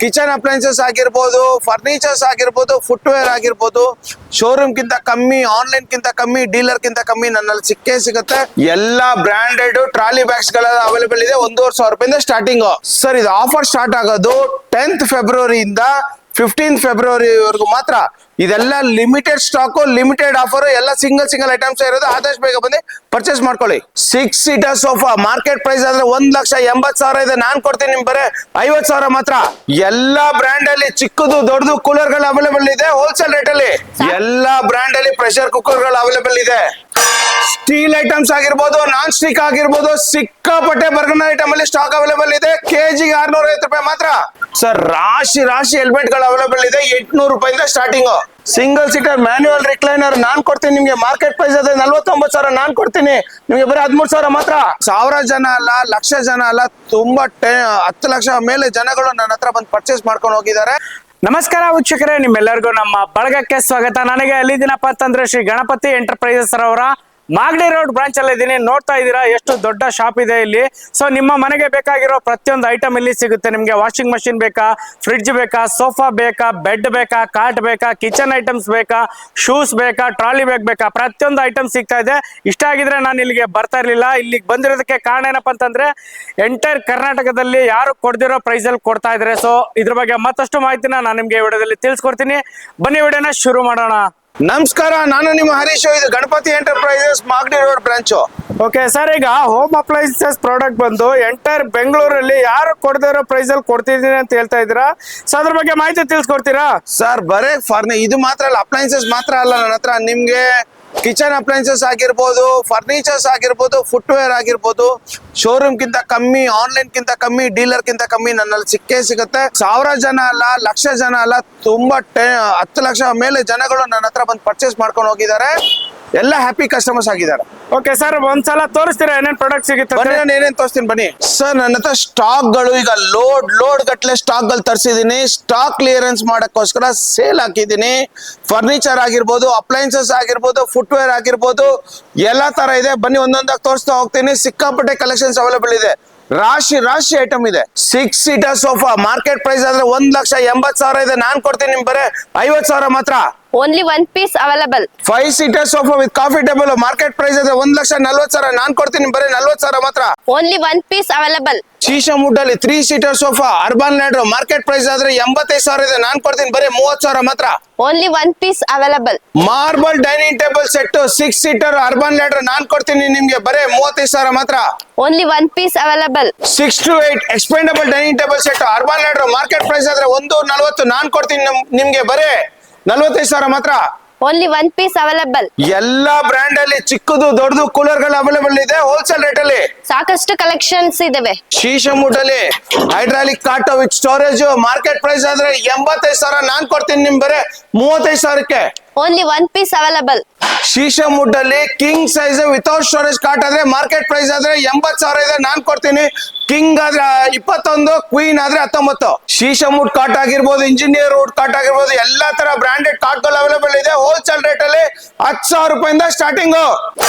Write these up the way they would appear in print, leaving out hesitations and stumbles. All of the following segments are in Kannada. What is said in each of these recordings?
ಕಿಚನ್ ಅಪ್ಲೈನ್ಸಸ್ ಆಗಿರ್ಬೋದು, ಫರ್ನಿಚರ್ಸ್ ಆಗಿರ್ಬೋದು, ಫುಟ್ವೇರ್ ಆಗಿರ್ಬೋದು, ಶೋರೂಮ್ ಗಿಂತ ಕಮ್ಮಿ, ಆನ್ಲೈನ್ ಗಿಂತ ಕಮ್ಮಿ, ಡೀಲರ್ ಗಿಂತ ಕಮ್ಮಿ ನನ್ನಲ್ಲಿ ಸಿಕ್ಕೇ ಸಿಗುತ್ತೆ. ಎಲ್ಲಾ ಬ್ರಾಂಡೆಡ್ ಟ್ರಾಲಿ ಬ್ಯಾಗ್ಸ್ ಗಳೆಲ್ಲ ಅವೈಲೇಬಲ್ ಇದೆ. 1,500 ರೂಪಾಯಿಂದ ಸ್ಟಾರ್ಟಿಂಗ್. ಸರ್, ಇದು ಆಫರ್ ಸ್ಟಾರ್ಟ್ ಆಗೋದು 10th ಫೆಬ್ರವರಿಯಿಂದ 15th ಫೆಬ್ರವರಿವರೆಗೂ ಮಾತ್ರ. ಇದೆಲ್ಲ ಲಿಮಿಟೆಡ್ ಸ್ಟಾಕ್, ಲಿಮಿಟೆಡ್ ಆಫರ್, ಎಲ್ಲ ಸಿಂಗಲ್ ಐಟಮ್ಸ್ ಇರೋದು. ಆದಷ್ಟು ಬೇಗ ಬಂದು ಪರ್ಚೇಸ್ ಮಾಡ್ಕೊಳ್ಳಿ. 6 ಸೀಟರ್ ಸೋಫಾ ಮಾರ್ಕೆಟ್ ಪ್ರೈಸ್ ಆದ್ರೆ 1,80,000 ಇದೆ. ನಾನ್ ಕೊಡ್ತೀನಿ ನಿಮ್ ಬರೇ 50,000 ಮಾತ್ರ. ಎಲ್ಲಾ ಬ್ರ್ಯಾಂಡ್ ಅಲ್ಲಿ ಚಿಕ್ಕದು ದೊಡ್ಡದು ಕೂಲರ್ ಗಳು ಅವೈಲೇಬಲ್ ಇದೆ ಹೋಲ್ಸೇಲ್ ರೇಟ್ ಅಲ್ಲಿ. ಎಲ್ಲಾ ಬ್ರ್ಯಾಂಡ್ ಅಲ್ಲಿ ಪ್ರೆಷರ್ ಕುಕ್ಕರ್ ಗಳು ಅವೈಲೇಬಲ್ ಇದೆ. ಸ್ಟೀಲ್ ಐಟಮ್ಸ್ ಆಗಿರ್ಬೋದು, ನಾನ್ ಸ್ಟಿಕ್ ಆಗಿರ್ಬೋದು, ಸಿಕ್ಕಾಪಟ್ಟೆ ಬರ್ಗನ್ ಐಟಮ್ ಅಲ್ಲಿ ಸ್ಟಾಕ್ ಅವೈಲೇಬಲ್ ಇದೆ. ಕೆಜಿಗೆ 650 ರೂಪಾಯಿ ಮಾತ್ರ. ಸರ್, ರಾಶಿ ಹೆಲ್ಮೆಟ್ ಗಳು ಅವೈಲೇಬಲ್ ಇದೆ. 800 ರೂಪಾಯಿಂದ starting. Single seater manual recliner ನಾನ್ ಕೊಡ್ತೀನಿ ನಿಮ್ಗೆ. ಮಾರ್ಕೆಟ್ ಪ್ರೈಸ್ ಅದೇ 49,000. ನಾನ್ ಕೊಡ್ತೀನಿ ನಿಮ್ಗೆ ಬರೀ 13,000 ಮಾತ್ರ. 1000 ಜನ ಅಲ್ಲ, ಲಕ್ಷ ಜನ ಅಲ್ಲ, ತುಂಬಾ 10 ಲಕ್ಷ ಮೇಲೆ ಜನಗಳು ನನ್ನ ಹತ್ರ ಬಂದು ಪರ್ಚೇಸ್ ಮಾಡ್ಕೊಂಡು ಹೋಗಿದ್ದಾರೆ. ನಮಸ್ಕಾರ ವೀಕ್ಷಕರೇ, ನಿಮ್ಮೆಲ್ಲರಿಗೂ ನಮ್ಮ ಬಳಗಕ್ಕೆ ಸ್ವಾಗತ. ನನಗೆ ಎಲ್ಲಿದ್ದೀನಪ್ಪ ಅಂತಂದ್ರೆ ಶ್ರೀ ಗಣಪತಿ ಎಂಟರ್ಪ್ರೈಸಸ್ ಅವರ ಮಾಗಡಿ ರೋಡ್ ಬ್ರಾಂಚ್ ಅಲ್ಲಿ ಇದ್ದೀನಿ. ನೋಡ್ತಾ ಇದ್ದೀರಾ ಎಷ್ಟು ದೊಡ್ಡ ಶಾಪ್ ಇದೆ ಇಲ್ಲಿ. ಸೊ ನಿಮ್ಮ ಮನೆಗೆ ಬೇಕಾಗಿರೋ ಪ್ರತಿಯೊಂದು ಐಟಮ್ ಇಲ್ಲಿ ಸಿಗುತ್ತೆ. ನಿಮ್ಗೆ ವಾಷಿಂಗ್ ಮಷಿನ್ ಬೇಕಾ, ಫ್ರಿಡ್ಜ್ ಬೇಕಾ, ಸೋಫಾ ಬೇಕಾ, ಬೆಡ್ ಬೇಕಾ, ಕಾಟ್ ಬೇಕಾ, ಕಿಚನ್ ಐಟಮ್ಸ್ ಬೇಕಾ, ಶೂಸ್ ಬೇಕಾ, ಟ್ರಾಲಿ ಬ್ಯಾಗ್ ಬೇಕಾ, ಪ್ರತಿಯೊಂದು ಐಟಮ್ ಸಿಗ್ತಾ ಇದೆ. ಇಷ್ಟ ಆಗಿದ್ರೆ ನಾನು ಇಲ್ಲಿಗೆ ಬರ್ತಾ ಇರ್ಲಿಲ್ಲ. ಇಲ್ಲಿಗೆ ಬಂದಿರೋದಕ್ಕೆ ಕಾರಣ ಏನಪ್ಪಾ ಅಂತಂದ್ರೆ ಎಂಟೈರ್ ಕರ್ನಾಟಕದಲ್ಲಿ ಯಾರು ಕೊಡ್ದಿರೋ ಪ್ರೈಸ್ ಅಲ್ಲಿ ಕೊಡ್ತಾ ಇದ್ದಾರೆ. ಸೊ ಇದ್ರ ಬಗ್ಗೆ ಮತ್ತಷ್ಟು ಮಾಹಿತಿನ ನಾನು ನಿಮ್ಗೆ ವಿಡಿಯೋದಲ್ಲಿ ತಿಳಿಸ್ಕೊಡ್ತೀನಿ. ಬನ್ನಿ ವಿಡಿಯೋನ ಶುರು ಮಾಡೋಣ. ನಮಸ್ಕಾರ, ನಾನು ನಿಮ್ಮ ಹರೀಶ್. ಇದು Ganapati enterprises Magadi road branch. Okay sir, ಈಗ ಹೋಮ್ ಅಪ್ಲೈನ್ಸಸ್ ಪ್ರಾಡಕ್ಟ್ ಬಂದು ಎಂಟೈರ್ ಬೆಂಗಳೂರಲ್ಲಿ ಯಾರು ಕೊಡದೇ ಇರೋ ಪ್ರೈಸ್ ಅಲ್ಲಿ ಕೊಡ್ತಿದ್ದೀನಿ ಅಂತ ಹೇಳ್ತಾ ಇದ್ದೀರಾ. ಸೊ ಅದ್ರ ಬಗ್ಗೆ ಮಾಹಿತಿ ತಿಳಿಸ್ಕೊಡ್ತೀರಾ? ಸರ್, ಬರೇ ಇದು ಮಾತ್ರ ಅಲ್ಲ, ಅಪ್ಲೈನ್ಸಸ್ ಮಾತ್ರ ಅಲ್ಲ. ನನ್ನ ಹತ್ರ ನಿಮ್ಗೆ ಕಿಚನ್ ಅಪ್ಲೈನ್ಸಸ್ ಆಗಿರ್ಬೋದು, ಫರ್ನಿಚರ್ಸ್ ಆಗಿರ್ಬೋದು, ಫುಟ್ವೇರ್ ಆಗಿರ್ಬೋದು, ಶೋರೂಮ್ ಗಿಂತ ಕಮ್ಮಿ, ಆನ್ಲೈನ್ ಗಿಂತ ಕಮ್ಮಿ, ಡೀಲರ್ ಗಿಂತ ಕಮ್ಮಿ ನನ್ನಲ್ಲಿ ಸಿಕ್ಕೇ ಸಿಗುತ್ತೆ. 1000 ಜನ ಅಲ್ಲ, ಲಕ್ಷ ಜನ ಅಲ್ಲ, ತುಂಬಾ 10 ಲಕ್ಷ ಮೇಲೆ ಜನಗಳು ನನ್ನ ಹತ್ರ ಬಂದು ಪರ್ಚೇಸ್ ಮಾಡ್ಕೊಂಡು ಹೋಗಿದ್ದಾರೆ. ಎಲ್ಲ ಹ್ಯಾಪಿ ಕಸ್ಟಮರ್ಸ್ ಆಗಿದ್ದಾರೆ. ಓಕೆ ಸರ್, ಒಂದ್ಸಲ ತೋರಿಸ್ತೀರಾ ಏನೇನ್ ಪ್ರಾಡಕ್ಟ್ ಸಿಗುತ್ತೆ? ನಾನು ಏನೇನ್ ತೋರಿಸ್ತೀನಿ ಬನ್ನಿ. ಸರ್, ನನ್ನ ಹತ್ರ ಸ್ಟಾಕ್ ಗಳು ಈಗ ಲೋಡ್ ಗಟ್ಲೆ ಸ್ಟಾಕ್ ಗಳು ತರಿಸಿದೀನಿ. ಸ್ಟಾಕ್ ಕ್ಲಿಯರೆನ್ಸ್ ಮಾಡಕ್ಕೋಸ್ಕರ ಸೇಲ್ ಹಾಕಿದೀನಿ. ಫರ್ನಿಚರ್ ಆಗಿರ್ಬೋದು, ಅಪ್ಲೈನ್ಸಸ್ ಆಗಿರ್ಬೋದು, ಫುಟ್ವೇರ್ ಆಗಿರ್ಬೋದು, ಎಲ್ಲಾ ತರ ಇದೆ. ಬನ್ನಿ ಒಂದೊಂದಾಗಿ ತೋರಿಸ್ತಾ ಹೋಗ್ತೀನಿ. ಸಿಕ್ಕಾಪಟ್ಟೆ ಕಲೆಕ್ಷನ್ಸ್ ಅವೈಲೇಬಲ್ ಇದೆ. ರಾಶಿ ಐಟಮ್ ಇದೆ. 6 ಸೀಟರ್ ಸೋಫಾ ಮಾರ್ಕೆಟ್ ಪ್ರೈಸ್ ಆದ್ರೆ 1,80,000 ಇದೆ. ನಾನ್ ಕೊಡ್ತೀನಿ ನಿಮ್ ಬರೇ 50,000 ಮಾತ್ರ. Only one piece available. 5 seater sofa with coffee table market price ಆದ್ರೆ 1,40,000. ನಾನ್ ಕೊಡ್ತೀನಿ ಬರೀ 40,000 ಮಾತ್ರ. Only one piece available. Sheesham wood ಅಲ್ಲಿ 3 seater sofa Urban Ladder market price ಆದ್ರೆ 85,000 ಇದೆ. ನಾನ್ ಕೊಡ್ತೀನಿ ಬರೀ 30,000 ಮಾತ್ರ. Only one piece available. Marble dining table set 6 seater Urban Ladder ನಾನ್ ಕೊಡ್ತೀನಿ ನಿಮ್ಗೆ ಬರೀ 35,000 ಮಾತ್ರ. Only one piece available. 6 to 8 expandable dining table set Urban Ladder market price ಆದ್ರೆ 140. ನಾನ್ ಕೊಡ್ತೀನಿ ನಿಮ್ಗೆ ಬರೀ 45,000 ಮಾತ್ರ. Only one piece available. ಎಲ್ಲಾ ಬ್ರ್ಯಾಂಡ್ ಅಲ್ಲಿ ಚಿಕ್ಕದು ದೊಡ್ಡದು ಕೂಲರ್ ಗಳು ಅವೈಲೇಬಲ್ ಇದೆ ಹೋಲ್ಸೇಲ್ ರೇಟ್ ಅಲ್ಲಿ. ಸಾಕಷ್ಟು ಕಲೆಕ್ಷನ್ಸ್ ಇದಾವೆ. ಶೀಶಮ್ ವುಡ್ ಅಲ್ಲಿ hydraulic cot with storage market price ಆದ್ರೆ 85,000. ನಾನ್ ಕೊಡ್ತೀನಿ ನಿಮ್ ಬರೇ 35,000ಕ್ಕೆ. Only one piece available. Sheesham wood ಅಲ್ಲಿ king size without storage cot ಆದ್ರೆ ಮಾರ್ಕೆಟ್ ಪ್ರೈಸ್ ಆದ್ರೆ 80,000 ಇದೆ. ನಾನ್ ಕೊಡ್ತೀನಿ. ಕಿಂಗ್ ಆದ್ರೆ 21, ಕ್ವೀನ್ ಆದ್ರೆ 19. ಶೀಶಮ್ ವುಡ್ ಕಾಟ್ ಆಗಿರ್ಬೋದು, ಇಂಜಿನಿಯರ್ ವುಡ್ ಕಾಟ್ ಆಗಿರ್ಬೋದು, ಎಲ್ಲಾ ತರ ಬ್ರಾಂಡೆಡ್ ಕಾಟ್ ಗಳು ಅವೈಲೇಬಲ್ ಇದೆ ಹೋಲ್ಸೇಲ್ ರೇಟ್ ಅಲ್ಲಿ. 10,000 ರೂಪಾಯಿಂದ ಸ್ಟಾರ್ಟಿಂಗ್.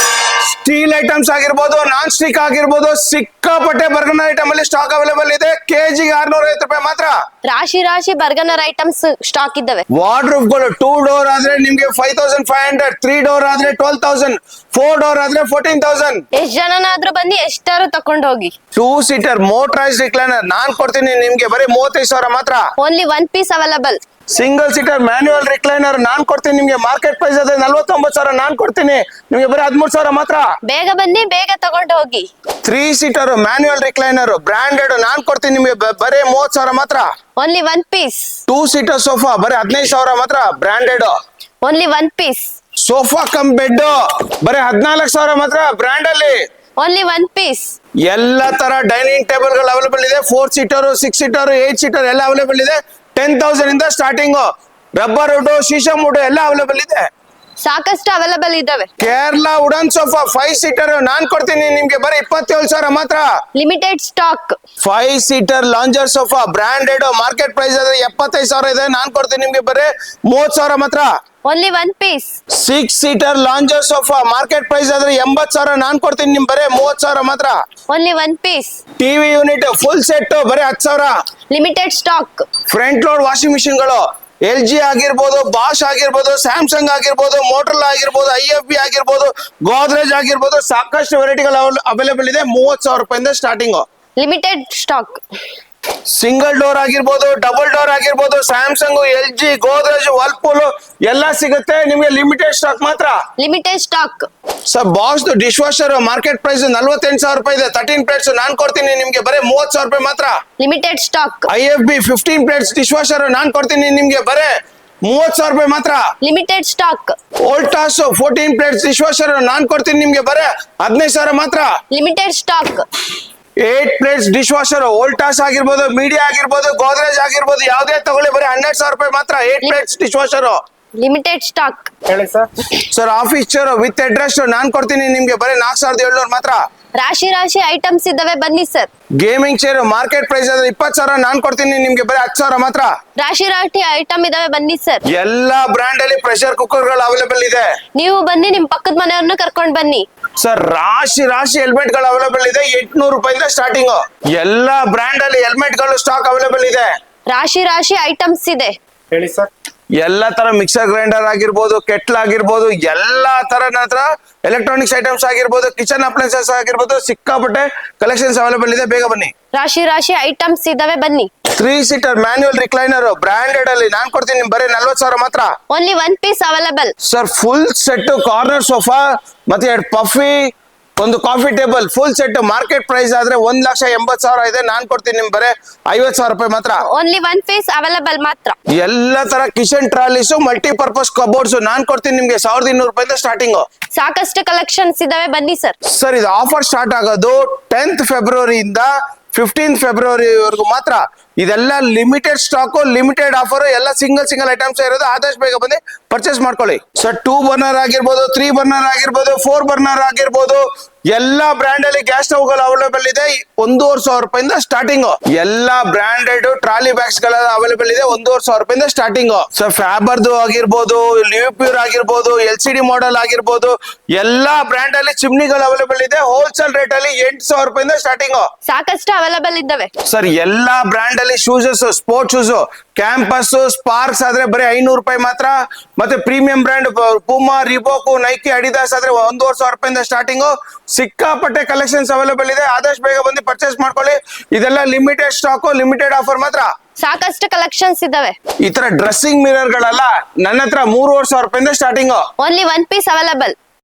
ಸ್ಟೀಲ್ ಐಟಮ್ಸ್ ಆಗಿರ್ಬೋದು, ನಾನ್ ಸ್ಟಿಕ್ ಆಗಿರ್ಬೋದು, ಸಿಕ್ಕಾಪಟ್ಟೆ ಬರ್ಗನ್ ಐಟಮ್ ಅಲ್ಲಿ ಸ್ಟಾಕ್ ಅವೈಲೇಬಲ್ ಇದೆ. ಕೆಜಿಗೆ 650 ರೂಪಾಯಿ ಮಾತ್ರ. ರಾಶಿ ಬರ್ಗನರ್ ಐಟಮ್ಸ್ ಸ್ಟಾಕ್ ಇದ್ದಾವೆ. ವಾರ್ಡ್ರೋಬ್ ಗಳು 2 ಡೋರ್ ಆದ್ರೆ ನಿಮ್ಗೆ 5,500, 3 ಡೋರ್ ಆದ್ರೆ 12,000, 4 ಡೋರ್ ಆದ್ರೆ 14,000. ಎಷ್ಟ್ ಜನನಾದ್ರೂ ಬನ್ನಿ, ಎಷ್ಟಾರು ತಕೊಂಡ್ ಹೋಗಿ. 2 ಸೀಟರ್ ಮೋಟರೈಸ್ ರಿಕ್ಲೈನರ್ ನಾನ್ ಕೊಡ್ತೀನಿ ನಿಮ್ಗೆ ಬರೀ 35,000 ಮಾತ್ರ. Only one piece available. Single seater manual recliner ನಾನ್ ಕೊಡ್ತೀನಿ ನಿಮ್ಗೆ. ಮಾರ್ಕೆಟ್ ಪ್ರೈಸ್ ಅದೇ 49,000. ನಾನ್ ಕೊಡ್ತೀನಿ ನಿಮ್ಗೆ ಬರೀ 13,000 ಮಾತ್ರ. ಬೇಗ ಬನ್ನಿ, ಬೇಗ ತಗೊಂಡು ಹೋಗಿ. 3 ಸೀಟರ್ ಮ್ಯಾನ್ಯುವಲ್ ರಿಕ್ಲೈನರ್ ಬ್ರಾಂಡೆಡ್ ನಾನ್ ಕೊಡ್ತೀನಿ ನಿಮ್ಗೆ ಬರೀ 30,000 ಮಾತ್ರ. Only one piece. 2 seater sofa ಬರೀ 15,000 ಮಾತ್ರ branded. Only one piece. Sofa cum bed ಬರೀ 14,000 ಮಾತ್ರ ಬ್ರಾಂಡ್ ಅಲ್ಲಿ. Only one piece. ಎಲ್ಲಾ ತರ ಡೈನಿಂಗ್ ಟೇಬಲ್ ಗಳು ಅವೈಲೇಬಲ್ ಇದೆ. 4 ಸೀಟರ್, 6 ಸೀಟರ್, 8 ಸೀಟರ್ ಎಲ್ಲ ಅವೈಲೇಬಲ್ ಇದೆ. 10,000 ಇಂದ starting. Rubber wood, sheesham wood ಎಲ್ಲ ಅವೈಲೇಬಲ್ ಇದೆ. ಸಾಕಷ್ಟು ಅವೈಲಬಲ್ ಇದಾವೆ. ಕೇರಳ ವುಡನ್ ಸೋಫಾ 5 ಸೀಟರ್ ನಾನ್ ಕೊಡ್ತೀನಿ ನಿಮ್ಗೆ ಬರೀ 27,000 ಮಾತ್ರ. Limited stock. 5 seater lounger sofa branded market price ಆದ್ರೆ 75,000 ಇದೆ, ನಾನ್ ಕೊಡ್ತೀನಿ ನಿಮ್ಗೆ ಬರೀ 30,000 ಮಾತ್ರ. Only 1 piece. 6 seater lounger sofa market price ಆದ್ರೆ 80,000, ನಾನ್ ಕೊಡ್ತೀನಿ ನಿಮ್ ಬರೀ 30,000 ಮಾತ್ರ. Only 1 piece. TV unit full set ಬರೀ 10,000. Limited stock. Front load washing machine ಗಳು LG ಆಗಿರ್ಬೋದು, ಬಾಷ್ ಆಗಿರ್ಬೋದು, ಸ್ಯಾಮ್ಸಂಗ್ ಆಗಿರ್ಬೋದು, ಮೋಟರ್ಲಾ ಆಗಿರ್ಬೋದು, IFB ಆಗಿರ್ಬೋದು, ಗೋದ್ರೇಜ್ ಆಗಿರ್ಬೋದು, ಸಾಕಷ್ಟು ವೆರೈಟಿಗಳು ಅವೈಲೇಬಲ್ ಇದೆ. 30,000 ರೂಪಾಯಿಂದ starting. Limited stock. Single door ಆಗಿರ್ಬೋದು, ಡಬಲ್ ಡೋರ್ ಆಗಿರ್ಬೋದು, ಸ್ಯಾಮ್ಸಂಗ್, LG, ಗೋದ್ರೇಜ್, ವರ್ಲ್ಪೂಲ್ ಎಲ್ಲ ಸಿಗುತ್ತೆ ನಿಮ್ಗೆ. ಲಿಮಿಟೆಡ್ ಸ್ಟಾಕ್ ಮಾತ್ರ. Limited stock. Sir Bosch dishwasher market price 48,000 ರೂಪಾಯಿ ಇದೆ. 13 ಪ್ಲೇಟ್ಸ್ ನಾನ್ ಕೊಡ್ತೀನಿ ನಿಮ್ಗೆ ಬರೀ 30,000 ರೂಪಾಯಿ ಮಾತ್ರ. Limited stock. IFB 15 plates dish washer ನಾನ್ ಕೊಡ್ತೀನಿ ನಿಮ್ಗೆ ಬರೀ 30,000 ರೂಪಾಯಿ ಮಾತ್ರ. Limited stock. Voltas 14 plates dish washer ನಾನ್ ಕೊಡ್ತೀನಿ ನಿಮ್ಗೆ ಬರೀ 15,000 ಮಾತ್ರ. Limited stock. 8 plates dish washer Voltas ಆಗಿರ್ಬೋದು, ಮೀಡಿಯಾ ಆಗಿರ್ಬೋದು, ಗೋದ್ರೇಜ್ ಆಗಿರ್ಬೋದು, ಯಾವ್ದೇ ತಗೊಳ್ಳಿ ಬರೀ 12,000 ರೂಪಾಯಿ ಮಾತ್ರ. 8 plates dish washer. Limited stock. ಹೇಳಿ sir. Sir office chair with address ನಾನ್ ಕೊಡ್ತೀನಿ ನಿಮ್ಗೆ ಬರೀ 4,700 ಮಾತ್ರ. ರಾಶಿ ರಾಶಿ ಐಟಮ್ಸ್ ಇದಾವೆ, ಬನ್ನಿ sir. Gaming chair market price ಆದ್ರೆ 20,000, ನಾನ್ ಕೊಡ್ತೀನಿ ನಿಮ್ಗೆ ಬರೀ 10,000 ಮಾತ್ರ. ರಾಶಿ ರಾಶಿ ಐಟಮ್ ಇದಾವೆ, ಬನ್ನಿ ಸರ್. ಎಲ್ಲಾ ಬ್ರಾಂಡ್ ಅಲ್ಲಿ ಪ್ರೆಷರ್ ಕುಕ್ಕರ್ ಗಳು ಅವೈಲೇಬಲ್ ಇದೆ. ನೀವು ಬನ್ನಿ, ನಿಮ್ ಪಕ್ಕದ ಮನೆಯವ್ರನ್ನ ಕರ್ಕೊಂಡ್ ಬನ್ನಿ. ಸರ್ ರಾಶಿ ರಾಶಿ ಹೆಲ್ಮೆಟ್ ಗಳು ಅವೈಲೇಬಲ್ ಇದೆ. 800 ರೂಪಾಯಿಂದ ಸ್ಟಾರ್ಟಿಂಗ್. ಎಲ್ಲಾ ಬ್ರಾಂಡ್ ಅಲ್ಲಿ ಹೆಲ್ಮೆಟ್ ಗಳು ಸ್ಟಾಕ್ ಅವೈಲೇಬಲ್ ಇದೆ. ರಾಶಿ ರಾಶಿ ಐಟಮ್ಸ್ ಇದೆ. ಹೇಳಿ ಸರ್. ಎಲ್ಲಾ ತರ ಮಿಕ್ಸರ್ ಗ್ರೈಂಡರ್ ಆಗಿರ್ಬೋದು, ಕೆಟ್ಲ್ ಆಗಿರ್ಬೋದು, ಎಲ್ಲಾ ತರ ನಂತರ ಎಲೆಕ್ಟ್ರಾನಿಕ್ಸ್ ಐಟಮ್ಸ್ ಆಗಿರ್ಬೋದು, ಕಿಚನ್ ಅಪ್ಲೈನ್ಸಸ್ ಆಗಿರ್ಬೋದು, ಸಿಕ್ಕಾಪಟ್ಟೆ ಕಲೆಕ್ಷನ್ಸ್ ಅವೈಲೇಬಲ್ ಇದೆ. ಬೇಗ ಬನ್ನಿ. ರಾಶಿ ರಾಶಿ ಐಟಮ್ಸ್ ಇದಾವೆ, ಬನ್ನಿ. 3 ಸೀಟರ್ ಮ್ಯಾನ್ಯುವಲ್ ರಿಕ್ಲೈನರ್ ಬ್ರಾಂಡೆಡ್ ಅಲ್ಲಿ ನಾನ್ ಕೊಡ್ತೀನಿ ಬರೀ 40,000 ಮಾತ್ರ. Only 1 piece available. Sir full set corner sofa ಮತ್ತೆ 2 ಪಫಿ, ಒಂದು coffee table full set market price ಆದ್ರೆ 1,80,000 ಇದೆ, ನಾನ್ ಕೊಡ್ತೀನಿ ನಿಮ್ ಬರೀ 50,000 ರೂಪಾಯಿ ಮಾತ್ರ. ಓನ್ಲಿ 1 ಪೀಸ್ ಅವೈಲಬಲ್ ಮಾತ್ರ. ಎಲ್ಲ ತರ ಕಿಚನ್ ಟ್ರಾಲೀಸ್ ಮಲ್ಟಿಪರ್ಪಸ್ ಕಬೋರ್ಡ್ಸ್ ನಾನ್ ಕೊಡ್ತೀನಿ ನಿಮ್ಗೆ 1,200 ರೂಪಾಯಿಂದ ಸ್ಟಾರ್ಟಿಂಗ್. ಸಾಕಷ್ಟು ಕಲೆಕ್ಷನ್ಸ್ ಇದಾವೆ, ಬನ್ನಿ ಸರ್. ಸರ್ ಇದು ಆಫರ್ ಸ್ಟಾರ್ಟ್ ಆಗೋದು 10th ಫೆಬ್ರವರಿಯಿಂದ 15th ಫೆಬ್ರವರಿವರೆಗೂ ಮಾತ್ರ. ಇದೆಲ್ಲ ಲಿಮಿಟೆಡ್ ಸ್ಟಾಕ್, ಲಿಮಿಟೆಡ್ ಆಫರ್, ಎಲ್ಲ ಸಿಂಗಲ್ ಐಟಮ್ಸ್ ಇರೋದು. ಆದಷ್ಟು ಬೇಗ ಬಂದು ಪರ್ಚೇಸ್ ಮಾಡ್ಕೊಳ್ಳಿ. ಸರ್ 2 ಬರ್ನರ್ ಆಗಿರ್ಬೋದು, 3 ಬರ್ನರ್ ಆಗಿರ್ಬೋದು, 4 ಬರ್ನರ್ ಆಗಿರ್ಬೋದು, ಎಲ್ಲಾ ಬ್ರ್ಯಾಂಡ್ ಅಲ್ಲಿ ಗ್ಯಾಸ್ ಸ್ಟವ್ ಗಳು ಅವೈಲೇಬಲ್ ಇದೆ. 1,500 ರೂಪಾಯಿಂದ ಸ್ಟಾರ್ಟಿಂಗ್. ಎಲ್ಲಾ ಬ್ರಾಂಡೆಡ್ ಟ್ರಾಲಿ ಬ್ಯಾಗ್ಸ್ ಗಳ ಅವೈಲೇಬಲ್ ಇದೆ. 1,500 ರೂಪಾಯಿಂದ ಸ್ಟಾರ್ಟಿಂಗ್. ಸರ್ ಫ್ಯಾಬರ್ದು ಆಗಿರ್ಬೋದು, ಲಿವ್ಪ್ಯೂರ್ ಆಗಿರ್ಬೋದು, LCD ಮಾಡೆಲ್ ಆಗಿರ್ಬೋದು, ಎಲ್ಲಾ ಬ್ರಾಂಡ್ ಅಲ್ಲಿ ಚಿಮ್ನಿಗಳು ಅವೈಲೇಬಲ್ ಇದೆ. ಹೋಲ್ಸೇಲ್ ರೇಟ್ ಅಲ್ಲಿ 8,000 ರೂಪಾಯಿಂದ ಸ್ಟಾರ್ಟಿಂಗ್. ಸಾಕಷ್ಟು ಅವೈಲಬಲ್ ಇದ್ದಾವೆ. ಸರ್ ಎಲ್ಲಾ ಬ್ರಾಂಡ್ ಅಲ್ಲಿ ಶೂಸಸ್, ಸ್ಪೋರ್ಟ್ಸ್ ಶೂಸ್, ಕ್ಯಾಂಪಸ್, ಸ್ಪಾರ್ಕ್ಸ್ ಆದ್ರೆ ಬರೀ 500 ರೂಪಾಯಿ ಮಾತ್ರ. ಮತ್ತೆ ಪ್ರೀಮಿಯಂ ಬ್ರಾಂಡ್ ಪೂಮಾ, ರಿಬೋಕು, ನೈಕಿ, ಅಡಿದಾಸ್ ಆದ್ರೆ 1,500 ರೂಪಾಯಿಂದ ಸ್ಟಾರ್ಟಿಂಗ್. ಸಿಕ್ಕಾಪಟ್ಟೆ ಕಲೆಕ್ಷನ್ಸ್ ಅವೈಲೇಬಲ್ ಇದೆ. ಆದಷ್ಟು ಬೇಗ ಬಂದು ಪರ್ಚೇಸ್ ಮಾಡ್ಕೊಳ್ಳಿ. ಇದೆಲ್ಲ ಲಿಮಿಟೆಡ್ ಸ್ಟಾಕ್, ಲಿಮಿಟೆಡ್ ಆಫರ್ ಮಾತ್ರ. ಸಾಕಷ್ಟು ಕಲೆಕ್ಷನ್ಸ್ ಇದಾವೆ. ಈ ತರ ಡ್ರೆಸ್ಸಿಂಗ್ ಮಿರರ್ ಗಳೆಲ್ಲ ನನ್ನ ಹತ್ರ 3,500 ರೂಪಾಯಿಂದ ಸ್ಟಾರ್ಟಿಂಗ್. Only 1 piece available.